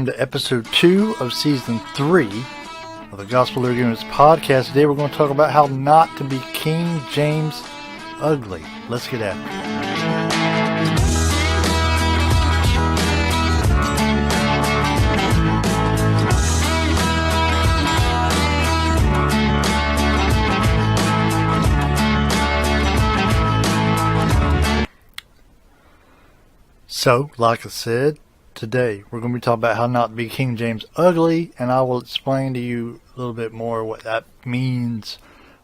welcome to episode 2 of season 3 of the Gospelovergimmicks podcast. Today we're going to talk about how not to be King James ugly. Let's get at it. So, like I said, today we're going to be talking about how not to be King James ugly, and I will explain to you a little bit more what that means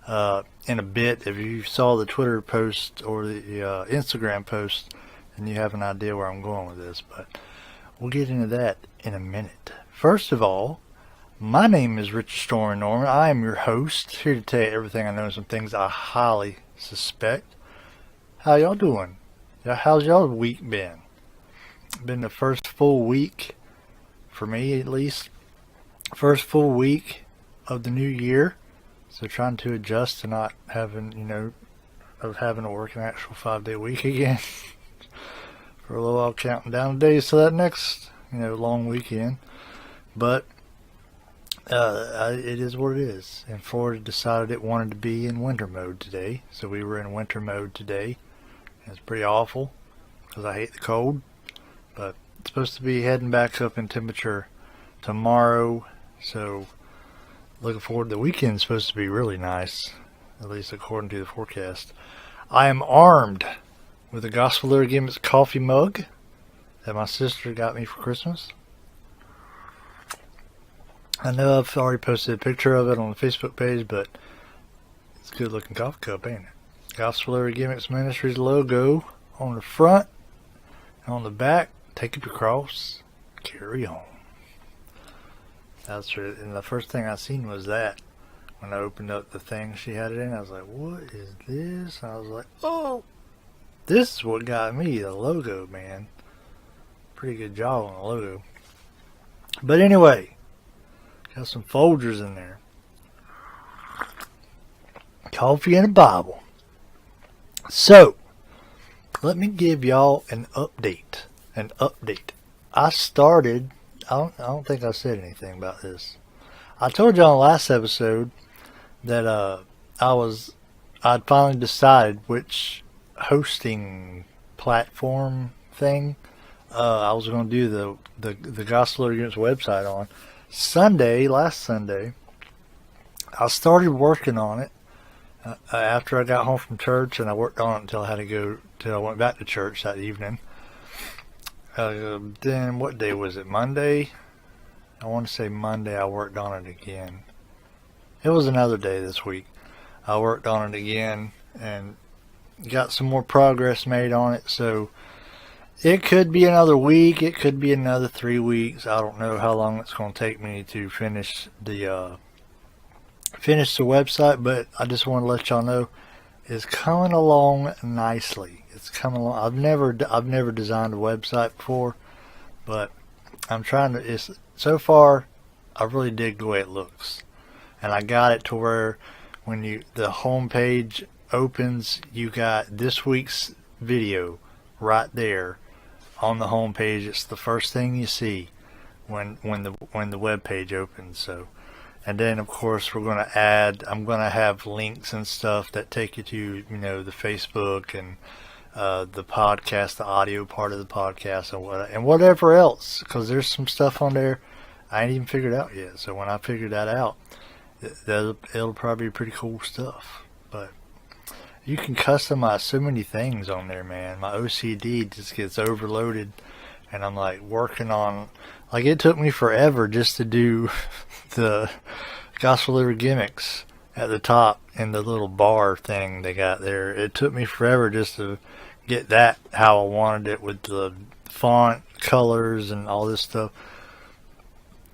in a bit. If you saw the Twitter post or the Instagram post, then you have an idea where I'm going with this, but we'll get into that in a minute. First of all, my name is Richard Storm Norman. I am your host, here to tell you everything I know and some things I highly suspect. How y'all doing? How's y'all week been? Been the first full week, for me at least, first full week of the new year, so trying to adjust to not having, having to work an actual 5-day week again. For a little while, counting down the days to that next, long weekend. But it is what it is, and Florida decided it wanted to be in winter mode today, so we were in winter mode today. It's pretty awful, because I hate the cold. But it's supposed to be heading back up in temperature tomorrow, so looking forward. The weekend's supposed to be really nice, at least according to the forecast. I am armed with a Gospelovergimmicks coffee mug that my sister got me for Christmas. I know I've already posted a picture of it on the Facebook page, but it's a good looking coffee cup, ain't it? Gospelovergimmicks Ministries logo on the front and on the back. Take up your cross, carry on. That's right. And the first thing I seen was that. When I opened up the thing she had it in, I was like, what is this? And I was like, oh, this is what got me, the logo, man. Pretty good job on the logo. But anyway, got some Folgers in there. Coffee and a Bible. So, let me give y'all an update. I don't think I said anything about this. I told y'all in the last episode that I'd finally decided which hosting platform thing I was going to do the Gospelovergimmicks website on. Last Sunday, I started working on it after I got home from church, and I worked on it until I went back to church that evening. Then what day was it? Monday? I want to say Monday I worked on it again. It was another day this week. I worked on it again and got some more progress made on it. So it could be another week. It could be another 3 weeks. I don't know how long it's going to take me to finish the website, but I just want to let y'all know it's coming along nicely. It's coming along. I've never designed a website before, but I'm trying to. So far, I really dig the way it looks, and I got it to where when the home page opens, you got this week's video right there on the home page. It's the first thing you see when the web page opens. So. And then, of course, I'm going to have links and stuff that take you to, the Facebook and the podcast, the audio part of the podcast and whatever else. Because there's some stuff on there I ain't even figured out yet. So when I figure that out, it'll probably be pretty cool stuff. But you can customize so many things on there, man. My OCD just gets overloaded. And I'm like working on, it took me forever just to do the Gospelovergimmicks at the top in the little bar thing they got there. It took me forever just to get that how I wanted it with the font, colors, and all this stuff.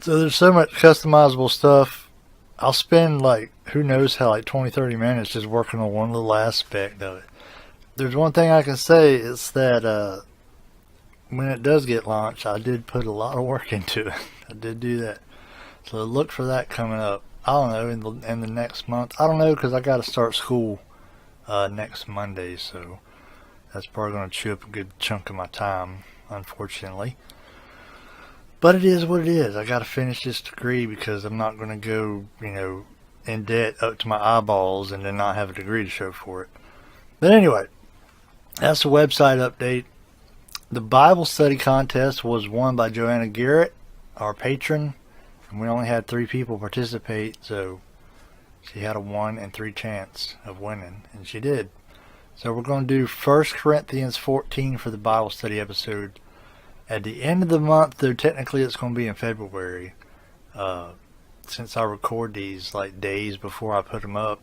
So there's so much customizable stuff. I'll spend who knows how 20-30 minutes just working on one little aspect of it. There's one thing I can say is that when it does get launched, I did put a lot of work into it. I did do that. So look for that coming up. I don't know, in the next month. I don't know, because I got to start school next Monday, so that's probably going to chew up a good chunk of my time, unfortunately. But it is what it is. I got to finish this degree because I'm not going to go, in debt up to my eyeballs and then not have a degree to show for it. But anyway, that's the website update. The Bible study contest was won by Joanna Garrett, our patron, and we only had 3 people participate, so she had a 1 in 3 chance of winning, and she did. So we're going to do 1 Corinthians 14 for the Bible study episode. At the end of the month, though technically it's going to be in February, since I record these like days before I put them up.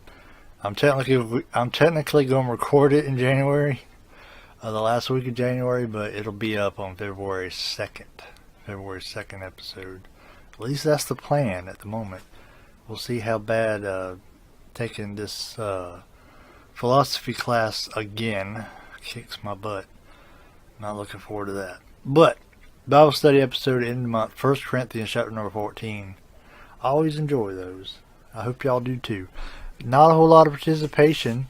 I'm technically going to record it in January, the last week of January, but it'll be up on February 2nd episode. At least that's the plan at the moment. We'll see how bad taking this philosophy class again kicks my butt. Not looking forward to that. But Bible study episode in the month, 1 Corinthians chapter number 14. I always enjoy those. I hope y'all do too. Not a whole lot of participation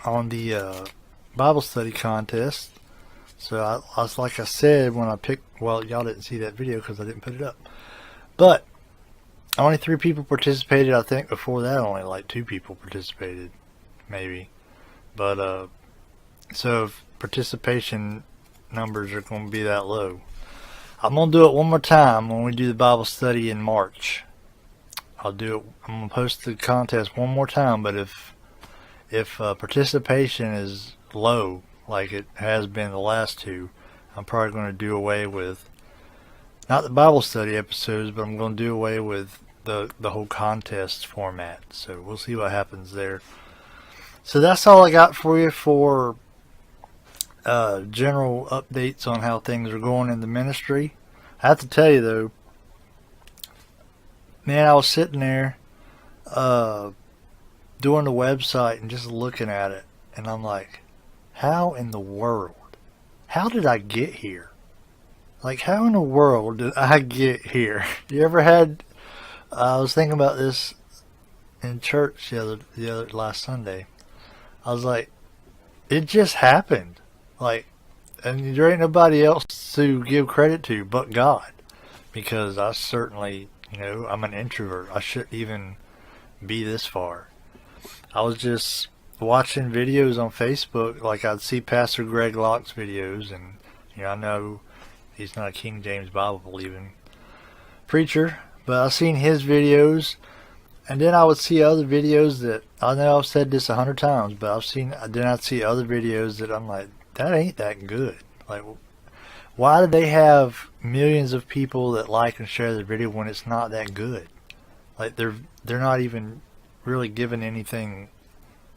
on the Bible study contest. So I was, like I said, when I picked, well, y'all didn't see that video because I didn't put it up. But only 3 people participated. I think before that only like 2 people participated, maybe. But so if participation numbers are going to be that low, I'm going to do it one more time when we do the Bible study in March. I'm going to post the contest one more time, but if participation is low, like it has been the last 2, I'm probably going to do away with, not the Bible study episodes, but I'm going to do away with the whole contest format. So we'll see what happens there. So that's all I got for you for general updates on how things are going in the ministry. I have to tell you though, man, I was sitting there doing the website and just looking at it, and I'm like, how in the world? How did I get here? Like, how in the world did I get here? You ever had? I was thinking about this in church the other last Sunday. I was like, it just happened. Like, and there ain't nobody else to give credit to but God, because I certainly, I'm an introvert. I shouldn't even be this far. I was just watching videos on Facebook. Like, I'd see Pastor Greg Locke's videos, and I know he's not a King James Bible believing preacher, but I've seen his videos, and then I would see other videos that, I know I've said this 100 times, but I'd see other videos that I'm like, that ain't that good. Like, why do they have millions of people that like and share their video when it's not that good? Like, they're not even really giving anything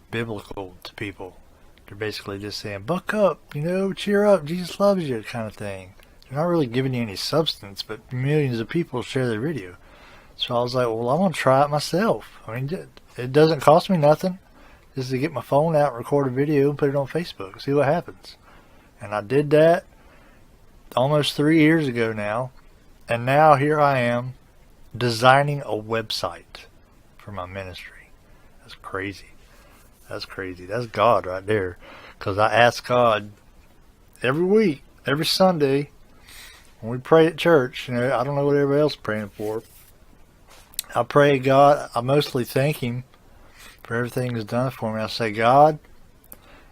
biblical to people. They're basically just saying, buck up, cheer up, Jesus loves you, kind of thing. They're not really giving you any substance, but millions of people share their video. So I was like, well, I'm going to try it myself. I mean, it doesn't cost me nothing. Just to get my phone out and record a video and put it on Facebook, see what happens. And I did that almost 3 years ago now, and now here I am designing a website for my ministry. That's crazy. That's God right there. Because I ask God every week, every Sunday, when we pray at church, I don't know what everybody else is praying for. I pray God, I mostly thank Him for everything He's done for me. I say, God,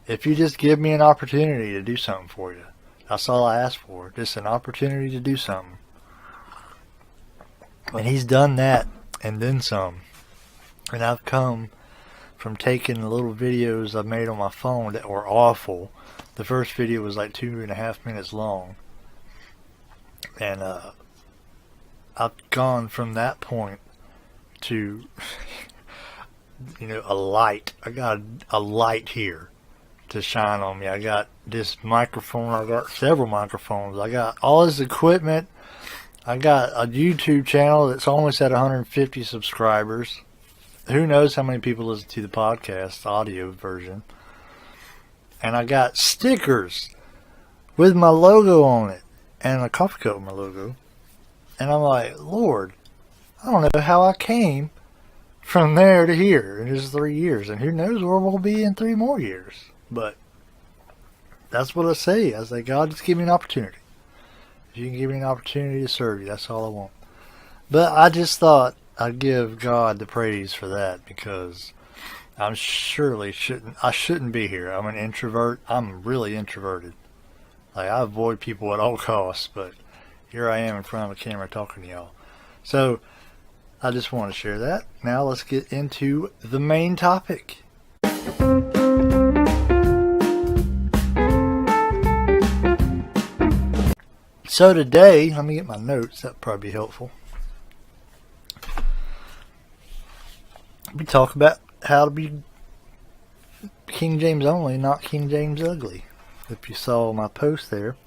if you just give me an opportunity to do something for you, that's all I ask for, just an opportunity to do something. And He's done that and then some. And I've come from taking the little videos I've made on my phone that were awful. The first video was like 2.5 minutes long. And I've gone from that point to a light. I got a light here to shine on me. I got this microphone. I got several microphones. I got all this equipment. I got a YouTube channel that's almost at 150 subscribers. Who knows how many people listen to the podcast, the audio version. And I got stickers with my logo on it and a coffee cup with my logo. And I'm like, Lord, I don't know how I came from there to here in just 3 years. And who knows where we'll be in 3 more years. But that's what I say. I say, God, just give me an opportunity. If you can give me an opportunity to serve you, that's all I want. But I just thought I'd give God the praise for that, because I shouldn't be here. I'm an introvert. I'm really introverted. Like, I avoid people at all costs, but here I am in front of a camera talking to y'all. So I just want to share that. Now let's get into the main topic. So today, let me get my notes. That'd probably be helpful. We talk about how to be King James only, not King James ugly. If you saw my post there.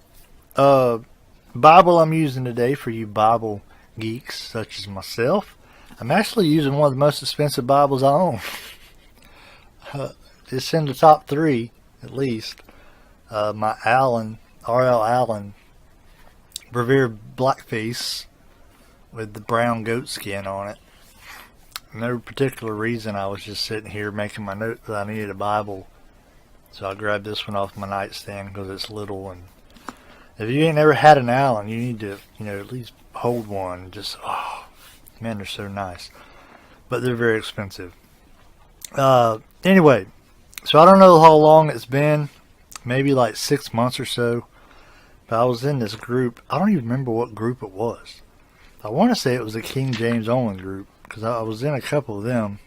Bible I'm using today for you Bible geeks such as myself. I'm actually using one of the most expensive Bibles I own. It's in the top 3, at least. My R.L. Allen Revere Blackface with the brown goat skin on it. No particular reason. I was just sitting here making my note that I needed a Bible. So I grabbed this one off my nightstand because it's little. And if you ain't never had an Allen, you need to, at least hold one. Just, oh, man, they're so nice. But they're very expensive. Anyway, so I don't know how long it's been. Maybe like 6 months or so. But I was in this group. I don't even remember what group it was. I want to say it was a King James only group, because I was in a couple of them.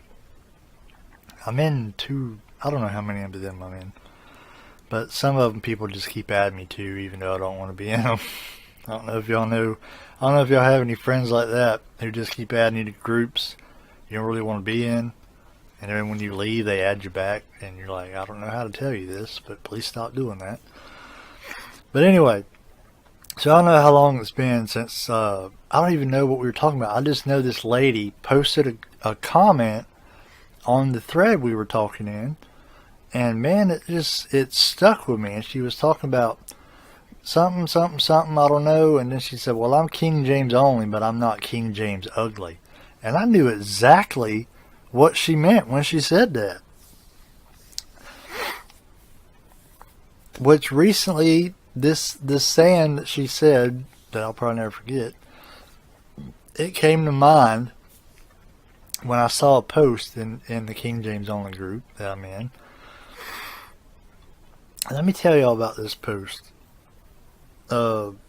I'm in 2. I don't know how many of them I'm in. But some of them people just keep adding me to, even though I don't want to be in them. I don't know if y'all know. I don't know if y'all have any friends like that who just keep adding you to groups you don't really want to be in. And then when you leave, they add you back. And you're like, I don't know how to tell you this, but please stop doing that. But anyway, so I don't know how long it's been since, I don't even know what we were talking about. I just know this lady posted a comment on the thread we were talking in. And man, it stuck with me. And she was talking about something, I don't know. And then she said, well, I'm King James only, but I'm not King James ugly. And I knew exactly what she meant when she said that. Which recently, this saying that she said, that I'll probably never forget, it came to mind when I saw a post in the King James only group that I'm in. Let me tell y'all about this post. Dude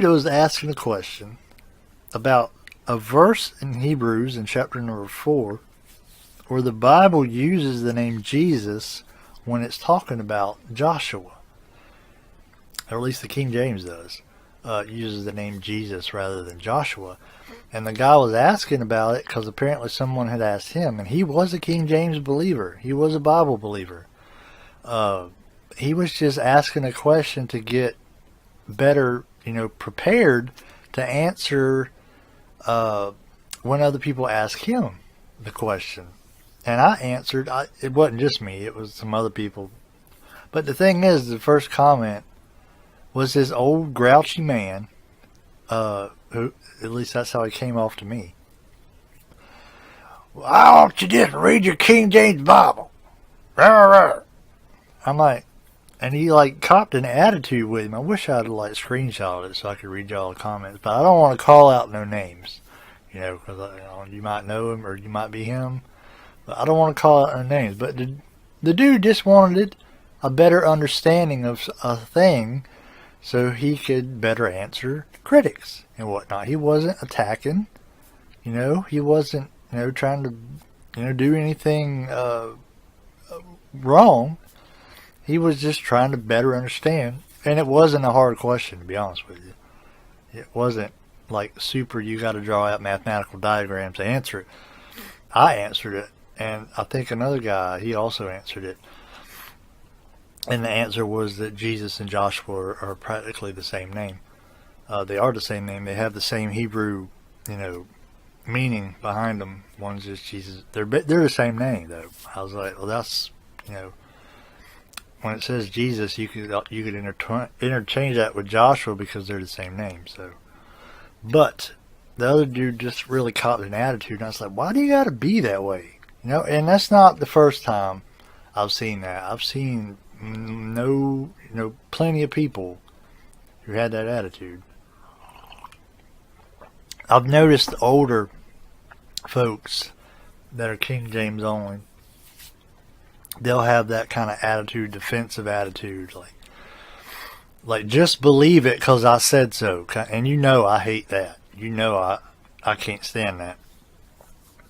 was asking a question about a verse in Hebrews in chapter number 4 where the Bible uses the name Jesus when it's talking about Joshua. Or at least the King James does. Uses the name Jesus rather than Joshua. And the guy was asking about it because apparently someone had asked him, and he was a King James believer. He was a Bible believer. He was just asking a question to get better, prepared to answer when other people ask him the question. And I answered. It wasn't just me. It was some other people. But the thing is, the first comment was this old grouchy man, who, at least that's how he came off to me. Why don't you just read your King James Bible? I'm like, and he copped an attitude with him. I wish I'd screenshot it so I could read y'all the comments, but I don't want to call out no names, because you might know him or you might be him, but I don't want to call out no names. But the dude just wanted a better understanding of a thing so he could better answer critics and whatnot. He wasn't attacking, he wasn't, trying to, do anything wrong. He was just trying to better understand. And it wasn't a hard question, to be honest with you. It wasn't super, you got to draw out mathematical diagrams to answer it. I answered it. And I think another guy, he also answered it. And the answer was that Jesus and Joshua are practically the same name. They are the same name. They have the same Hebrew, meaning behind them. One's just Jesus. They're the same name, though. I was like, well, that's, when it says Jesus, you could interchange that with Joshua because they're the same name. So, but the other dude just really caught an attitude, and I was like, why do you got to be that way? And that's not the first time I've seen that. I've seen plenty of people who had that attitude. I've noticed older folks that are King James only, they'll have that kind of attitude, defensive attitude, like just believe it because I said so. And I hate that. I can't stand that.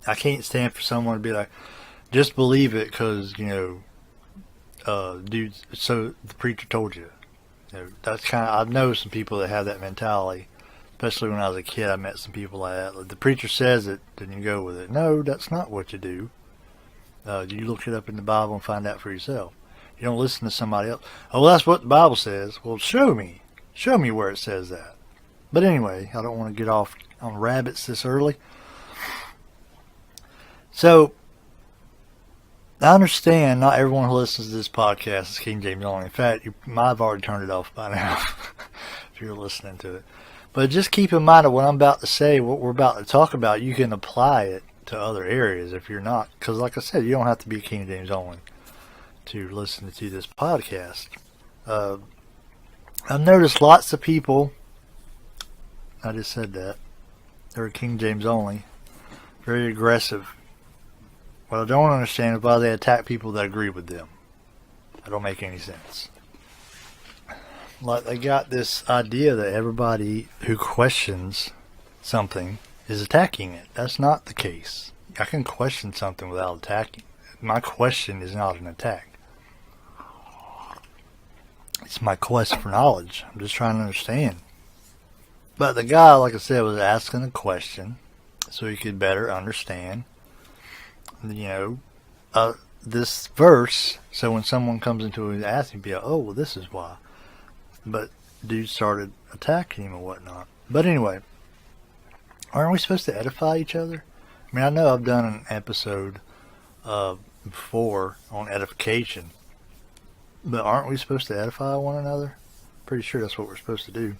I can't stand for someone to be like, just believe it because, dude, so the preacher told you. That's I've known some people that have that mentality. Especially when I was a kid, I met some people like that. Like, the preacher says it, then you go with it. No, that's not what you do. You look it up in the Bible and find out for yourself. You don't listen to somebody else. Oh, well, that's what the Bible says. Well, show me. Show me where it says that. But anyway, I don't want to get off on rabbits this early. So, I understand not everyone who listens to this podcast is King James only. In fact, you might have already turned it off by now if you're listening to it. But just keep in mind that what I'm about to say, what we're about to talk about, you can apply it to other areas if you're not. Because like I said, you don't have to be King James only to listen to this podcast. I've noticed lots of people, I just said that, they're King James only, very aggressive. What I don't understand is why they attack people that agree with them. That don't make any sense. Like they got this idea that everybody who questions something is attacking it. That's not the case. I can question something without attacking. My question is not an attack. It's my quest for knowledge. I'm just trying to understand. But the guy, like I said, was asking a question so he could better understand, this verse. So when someone comes into it and asks him, be like, oh, well, this is why. But dude started attacking him and whatnot. But anyway, aren't we supposed to edify each other? I mean, I know I've done an episode before on edification, but aren't we supposed to edify one another? Pretty sure that's what we're supposed to do.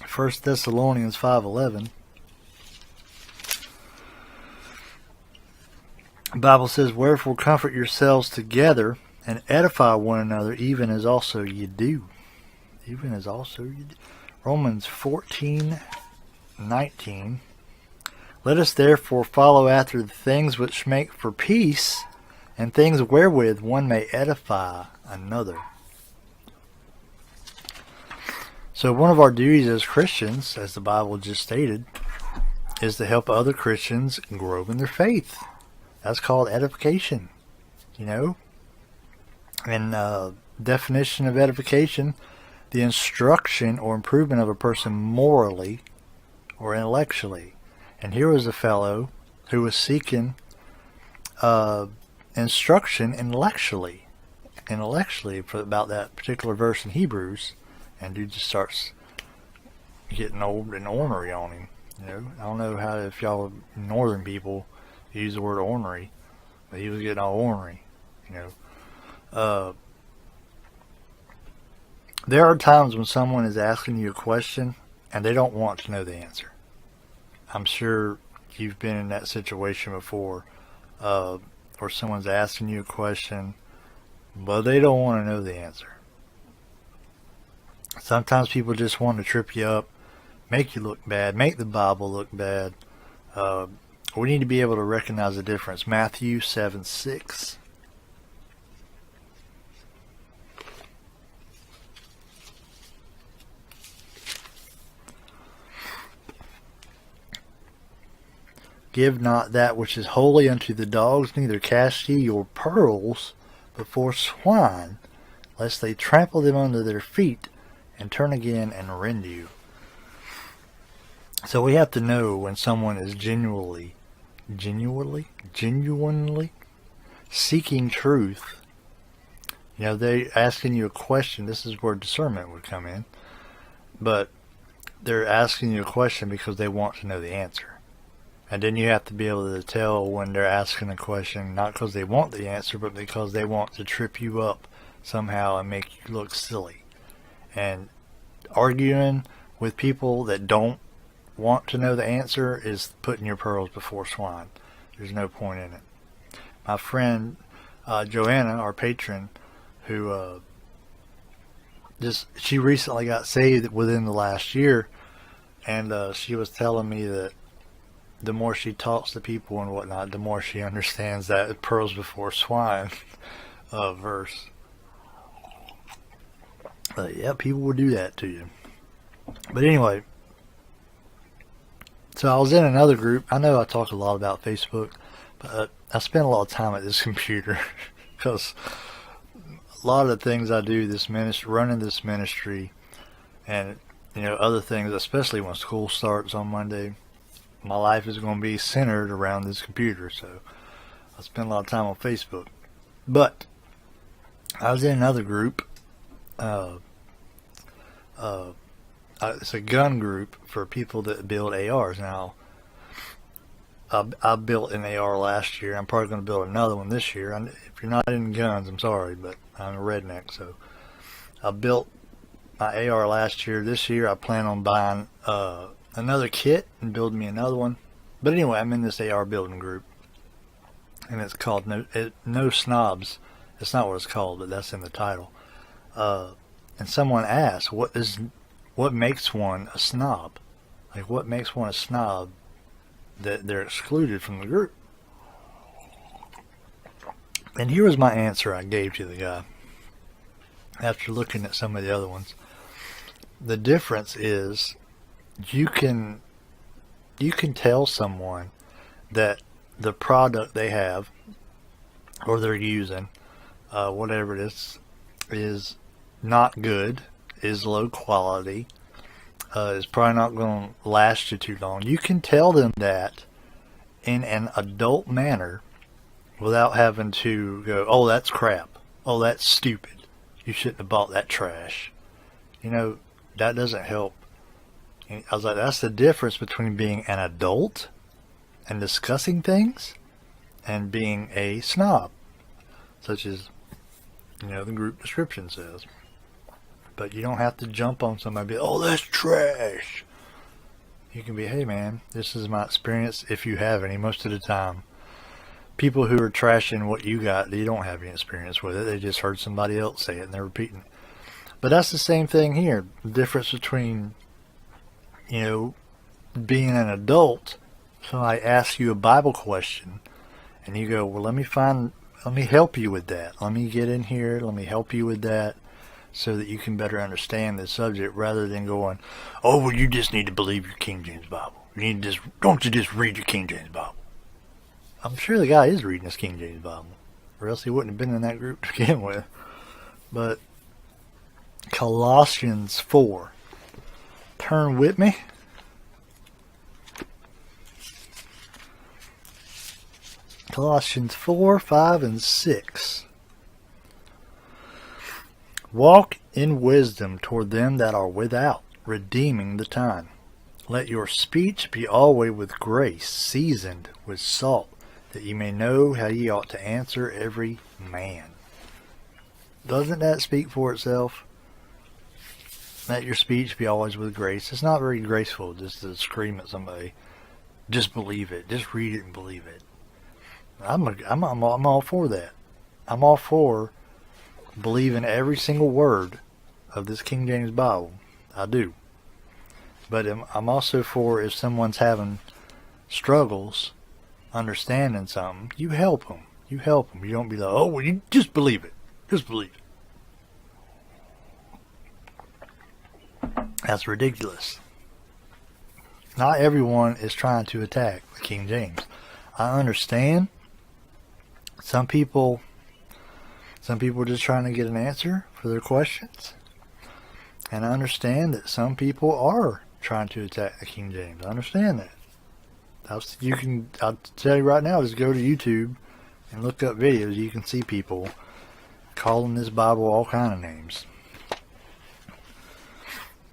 1 Thessalonians 5:11. The Bible says, wherefore comfort yourselves together and edify one another, even as also you do. Even as also you do. Romans 14:19. Let us therefore follow after the things which make for peace, and things wherewith one may edify another. So one of our duties as Christians, as the Bible just stated, is to help other Christians grow in their faith. That's called edification, And definition of edification, the instruction or improvement of a person morally or intellectually. And here was a fellow who was seeking instruction intellectually about that particular verse in Hebrews, and dude just starts getting old and ornery on him. I don't know how, if y'all northern people use the word ornery, but he was getting all ornery. There are times when someone is asking you a question and they don't want to know the answer. I'm sure you've been in that situation before, where someone's asking you a question, but they don't want to know the answer. Sometimes people just want to trip you up, make you look bad, make the Bible look bad. We need to be able to recognize the difference. Matthew 7:6. Give not that which is holy unto the dogs, neither cast ye your pearls before swine, lest they trample them under their feet, and turn again and rend you. So we have to know when someone is genuinely seeking truth. They asking you a question. This is where discernment would come in. But they're asking you a question because they want to know the answer. And then you have to be able to tell when they're asking a question, not because they want the answer, but because they want to trip you up somehow and make you look silly. And arguing with people that don't want to know the answer is putting your pearls before swine. There's no point in it. My friend Joanna, our patron, who she recently got saved within the last year, and she was telling me that the more she talks to people and whatnot, the more she understands that pearls before swine verse. Yeah, people will do that to you. But anyway, so I was in another group. I know I talk a lot about Facebook, but I spend a lot of time at this computer because a lot of the things I do, this ministry, running this ministry, and other things, especially when school starts on Monday, my life is going to be centered around this computer. So I spend a lot of time on Facebook. But I was in another group. It's a gun group for people that build ARs. Now, I built an AR last year. I'm probably going to build another one this year. If you're not in guns, I'm sorry, but I'm a redneck. So I built my AR last year. This year, I plan on buying another kit and building me another one. But anyway, I'm in this AR building group, and it's called No Snobs. It's not what it's called, but that's in the title. And someone asked, what makes one a snob? Like, what makes one a snob that they're excluded from the group? And here was my answer I gave to the guy after looking at some of the other ones. The difference is you can tell someone that the product they have or they're using, whatever it is not good, is low quality, is probably not going to last you too long. You can tell them that in an adult manner without having to go, oh, that's crap. Oh, that's stupid. You shouldn't have bought that trash. That doesn't help. I was like, that's the difference between being an adult and discussing things and being a snob, such as, the group description says. But you don't have to jump on somebody and be, oh, that's trash. You can be, hey, man, this is my experience, if you have any. Most of the time, people who are trashing what you got, they don't have any experience with it. They just heard somebody else say it and they're repeating it. But that's the same thing here. The difference between, being an adult, somebody asks you a Bible question, and you go, well, let me help you with that. Let me get in here. Let me help you with that, so that you can better understand the subject, rather than going, oh, well, you just need to believe your King James Bible. Don't you just read your King James Bible? I'm sure the guy is reading his King James Bible, or else he wouldn't have been in that group to begin with. But Colossians 4. Turn with me. Colossians 4, 5, and 6. Walk in wisdom toward them that are without, redeeming the time. Let your speech be always with grace, seasoned with salt, that ye may know how ye ought to answer every man. Doesn't that speak for itself? Let your speech be always with grace. It's not very graceful just to scream at somebody, just believe it, just read it and believe it. I'm all for that. I'm all for believing every single word of this King James Bible. I do. But I'm also for, if someone's having struggles understanding something, you help them. You help them. You don't be like, oh, well, you just believe it. Just believe it. That's ridiculous. Not everyone is trying to attack the King James. I understand. Some people are just trying to get an answer for their questions. And I understand that some people are trying to attack the King James. I understand that. I'll tell you right now, just go to YouTube and look up videos. You can see people calling this Bible all kind of names.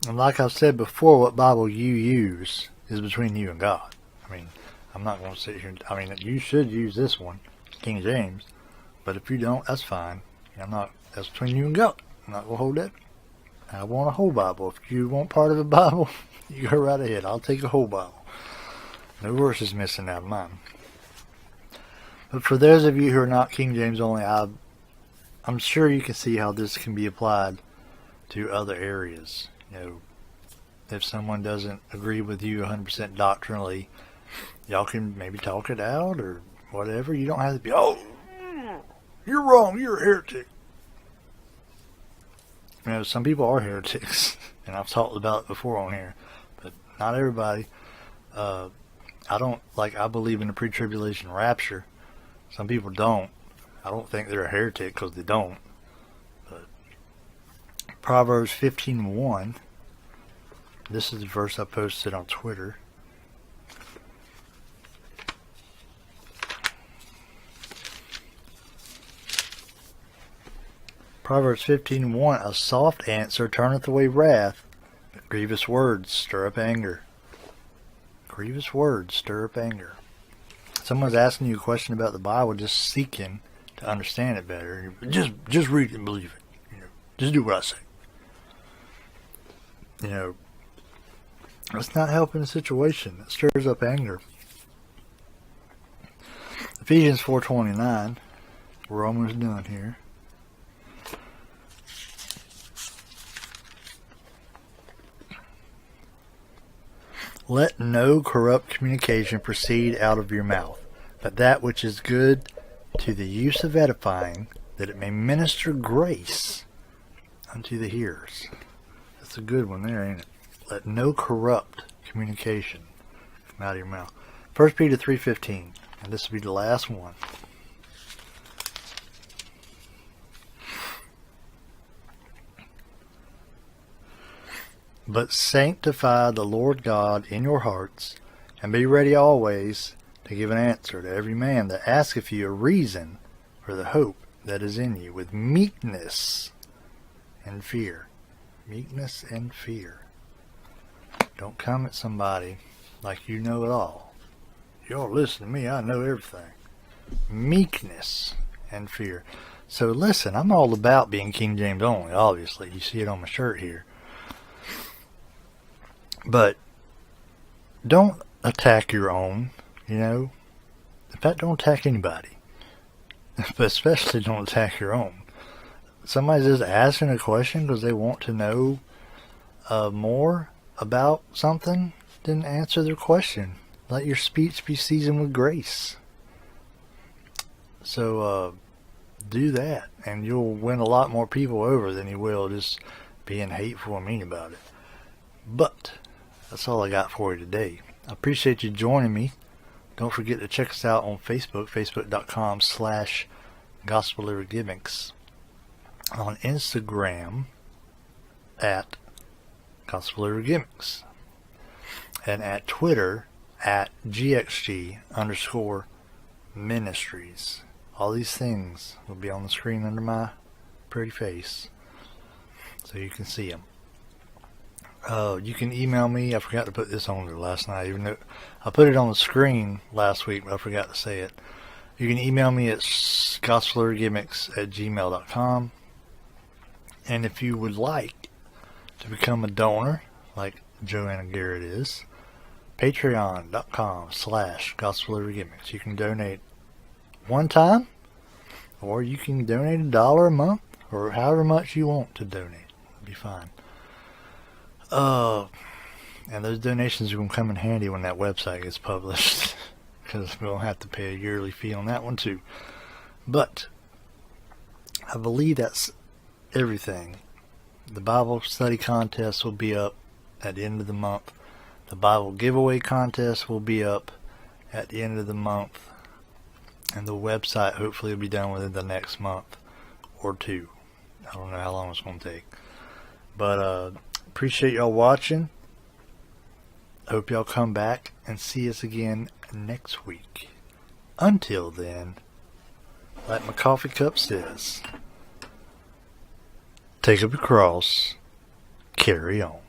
And like I've said before, what Bible you use is between you and God. I mean, I'm not going to sit here. You should use this one, King James. But if you don't, that's fine. That's between you and God. I'm not going to hold that. I want a whole Bible. If you want part of a Bible, you go right ahead. I'll take a whole Bible. No verses missing out of mine. But for those of you who are not King James only, I'm sure you can see how this can be applied to other areas. If someone doesn't agree with you 100% doctrinally, y'all can maybe talk it out or whatever. You don't have to be, oh, you're wrong, you're a heretic. Some people are heretics, and I've talked about it before on here, but not everybody. I believe in the pre-tribulation rapture. Some people don't. I don't think they're a heretic because they don't. But Proverbs 15:1. This is the verse I posted on Twitter. Proverbs 15:1. A soft answer turneth away wrath, but grievous words stir up anger. Grievous words stir up anger. Someone's asking you a question about the Bible, just seeking to understand it better. Just read it and believe it. Just do what I say. It's not helping the situation. It stirs up anger. Ephesians 4:29. We're almost done here. Let no corrupt communication proceed out of your mouth, but that which is good to the use of edifying, that it may minister grace unto the hearers. That's a good one there, ain't it? Let no corrupt communication come out of your mouth. 1 Peter 3:15, and this will be the last one. But sanctify the Lord God in your hearts, and be ready always to give an answer to every man that asketh you a reason for the hope that is in you, with meekness and fear. Meekness and fear. Don't come at somebody like you know it all. Y'all listen to me, I know everything. Meekness and fear. So listen, I'm all about being King James only, obviously. You see it on my shirt here. But don't attack your own, In fact, don't attack anybody. But especially don't attack your own. Somebody's just asking a question because they want to know more about something, then answer their question. Let your speech be seasoned with grace. So do that, and you'll win a lot more people over than you will just being hateful and mean about it. But that's all I got for you today. I appreciate you joining me. Don't forget to check us out on Facebook, facebook.com/gospelovergimmicks. On Instagram at gospelovergimmicks. And at Twitter at GXG_ministries. All these things will be on the screen under my pretty face, so you can see them. You can email me. I forgot to put this on there last night, even though I put it on the screen last week, but I forgot to say it. You can email me at gospelovergimmicks@gmail.com. And if you would like to become a donor, like Joanna Garrett is, patreon.com/gospelovergimmicks. You can donate one time, or you can donate $1 a month, or however much you want to donate. It'll be fine. And those donations are going to come in handy when that website gets published, because we'll have to pay a yearly fee on that one too. But I believe that's everything. The Bible study contest will be up at the end of the month. The Bible giveaway contest will be up at the end of the month. And the website hopefully will be done within the next month or two. I don't know how long it's going to take. But appreciate y'all watching. Hope y'all come back and see us again next week. Until then, like my coffee cup says, take up your cross, carry on.